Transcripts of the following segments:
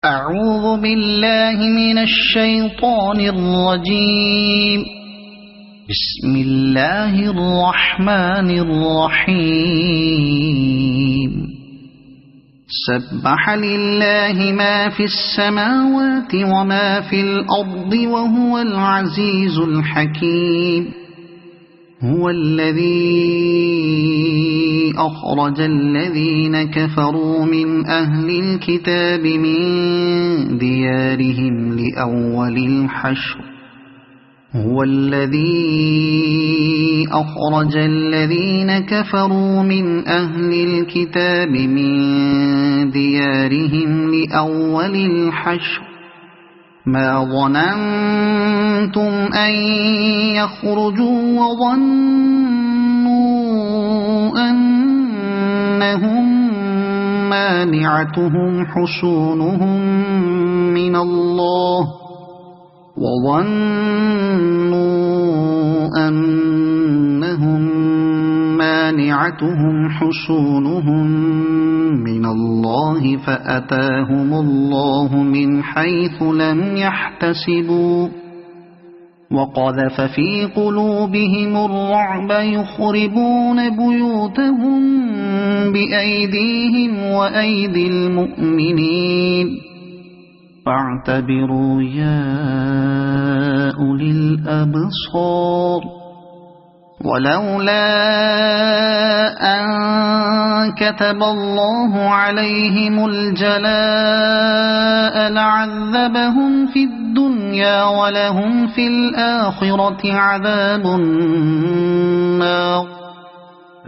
أعوذ بالله من الشيطان الرجيم. بسم الله الرحمن الرحيم. سبح لله ما في السماوات وما في الأرض وهو العزيز الحكيم. هو الذي أخرج الذين كفروا من أهل الكتاب من ديارهم لأول الحشر. هو الذي أخرج الذين كفروا من أهل الكتاب من ديارهم لأول الحشر ما ظننتم أن يخرجوا وظنوا أنهم مانعتهم حصونهم من الله من الله فأتاهم الله من حيث لم يحتسبوا وقذف في قلوبهم الرعب يخربون بيوتهم بأيديهم وأيدي المؤمنين فاعتبروا يا أولي الأبصار. ولولا أن كتب الله عليهم الجلاء لعذبهم في الدنيا ولهم في الآخرة عذاب النار.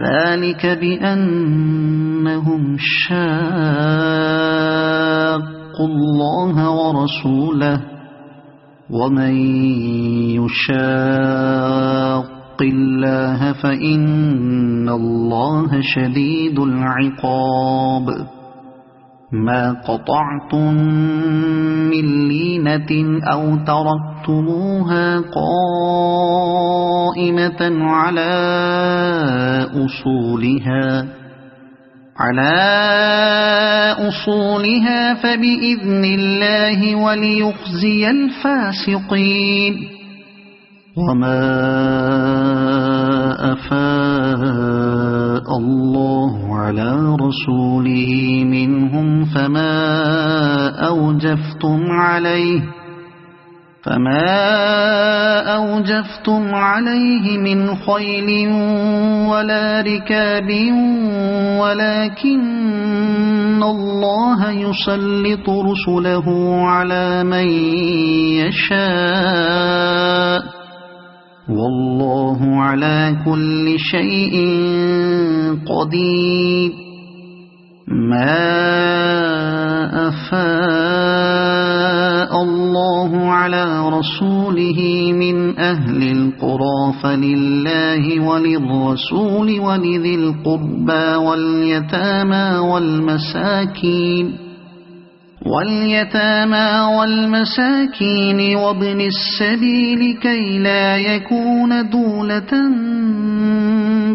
ذلك بأنهم شاقوا الله ورسوله ومن يشاق الله فإن الله شديد العقاب. ما قطعتم من لينة أو تركتموها قائمة على أصولها فبإذن الله وليخزي الفاسقين. وما أفاء الله على رسوله منهم فما أوجفتم عليه من خيل ولا ركاب ولكن الله يسلط رسله على من يشاء والله على كل شيء قدير. ما أفاء الله على رسوله من أهل القرى فلله وللرسول ولذي القربى واليتامى والمساكين وابن السبيل كي لا يكون دولة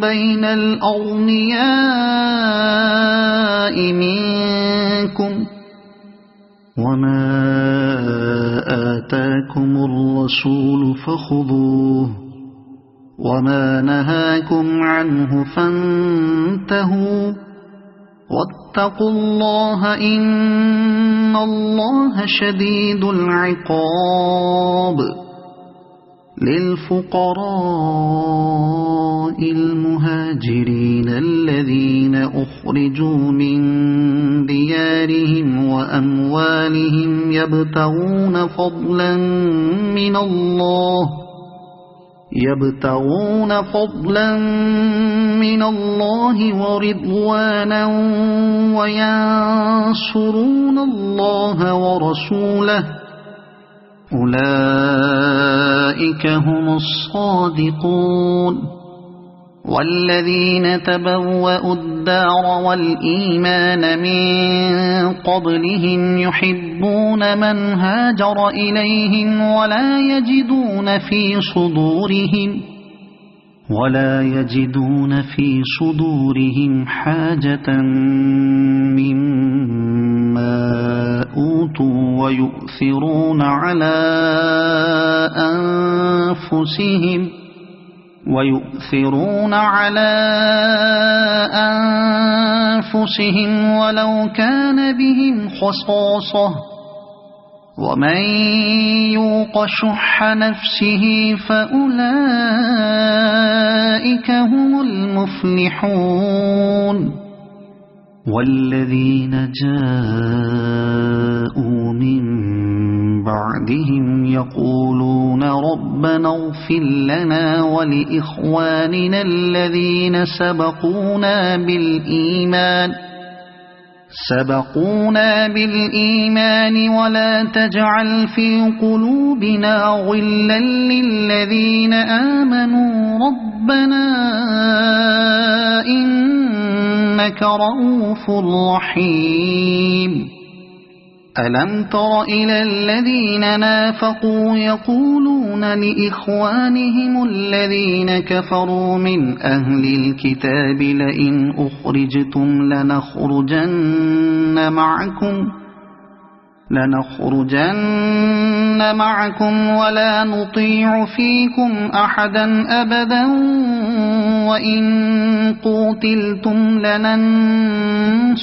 بين الأغنياء منكم. وما آتاكم الرسول فخذوه وما نهاكم عنه فانتهوا واتقوا الله إن الله شديد العقاب. للفقراء المهاجرين الذين أخرجوا من ديارهم وأموالهم يبتغون فضلا من الله ورضوانا وينصرون الله ورسوله أولئك هم الصادقون. والذين تبوأوا الدار والإيمان من قبلهم يحبون من هاجر إليهم ولا يجدون في صدورهم حاجة مما أوتوا ويؤثرون على أنفسهم ولو كان بهم خصاصة ومن يوق شح نفسه فأولئك هم المفلحون والذين جاءوا من بعدهم يقولون ربنا اغفر لنا ولإخواننا الذين سبقونا بالإيمان ولا تجعل في قلوبنا غلا للذين آمنوا ربنا إنك رؤوف رحيم ألم تر إلى الذين نافقوا يقولون لإخوانهم الذين كفروا من أهل الكتاب لئن أخرجتم لنخرجن معكم ولا نطيع فيكم أحدا أبدا وإن قوتلتم لننصرنكم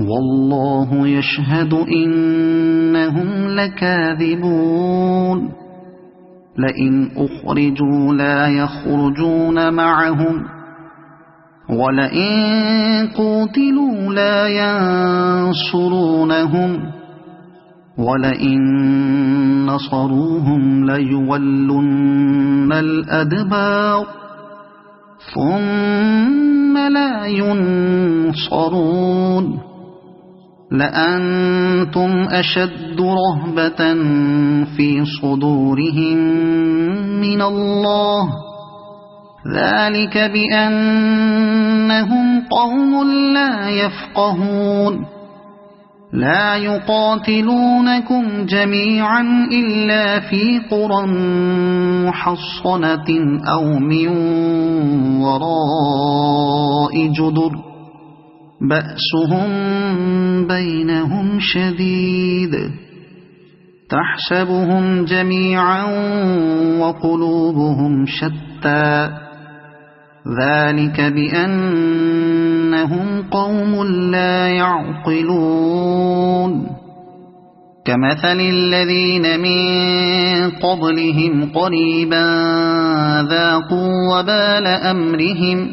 والله يشهد إنهم لكاذبون لئن أخرجوا لا يخرجون معهم ولئن قوتلوا لا ينصرونهم ولئن نصروهم ليولن الأدبار ثم لا ينصرون لأنتم أشد رهبة في صدورهم من الله ذلك بأنهم قوم لا يفقهون لا يقاتلونكم جميعا إلا في قرى محصنة أو من وراء جدر بأسهم بينهم شديد تحسبهم جميعا وقلوبهم شتى ذلك بأنهم قوم لا يعقلون كمثل الذين من قبلهم قريبا ذاقوا وبال أمرهم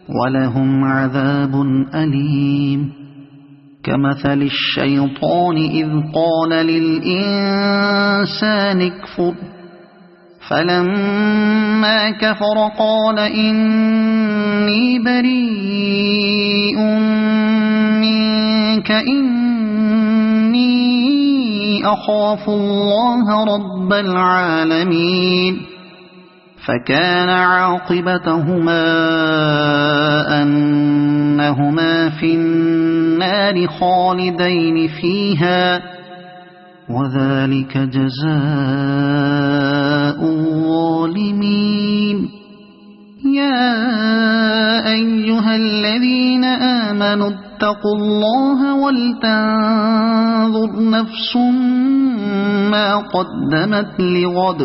ولهم عذاب أليم كمثل الشيطان إذ قال للإنسان اكفر فلما كفر قال إني بريء منك إني أخاف الله رب العالمين فكان عاقبتهما أنهما في النار خالدين فيها وذلك جزاء الظالمين يا أيها الذين آمنوا اتقوا الله ولتنظر نفس ما قدمت لغد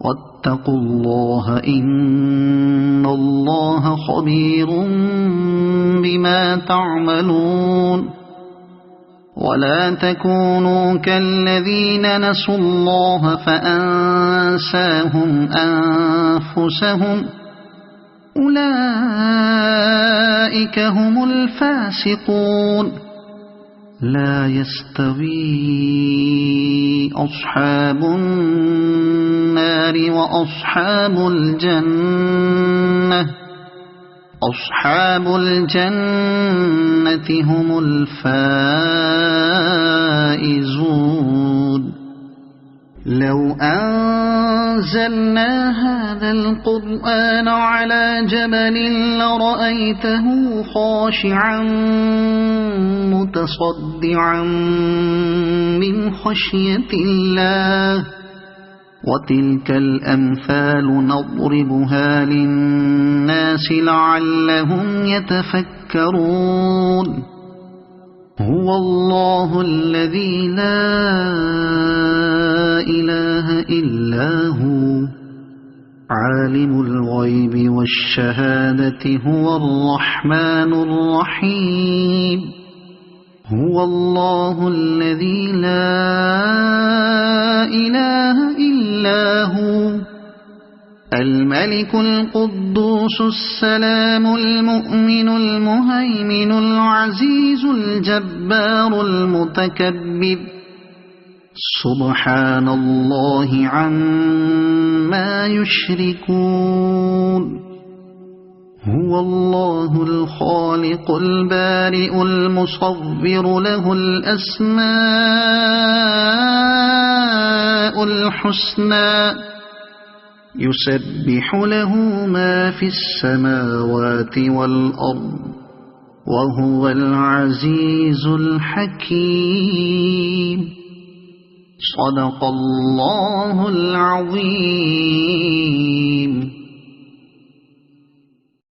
واتقوا الله إن الله خبير بما تعملون ولا تكونوا كالذين نسوا الله فأنساهم أنفسهم أولئك هم الفاسقون لا يستوي أصحاب النار وأصحاب الجنة أصحاب الجنة هم الفائزون لو أنزلنا هذا القرآن على جبل لرأيته خاشعا متصدعا من خشية الله وتلك الأمثال نضربها للناس لعلهم يتفكرون يتفكرون هو الله الذي لا إله إلا هو عالم الغيب والشهادة هو الرحمن الرحيم هو الله الذي لا إله إلا هو الملك القدوس السلام المؤمن المهيمن العزيز الجبار المتكبر سبحان الله عما يشركون هو الله الخالق البارئ المصور له الأسماء الحسنى يسبح له ما في السماوات والأرض وهو العزيز الحكيم صدق الله العظيم.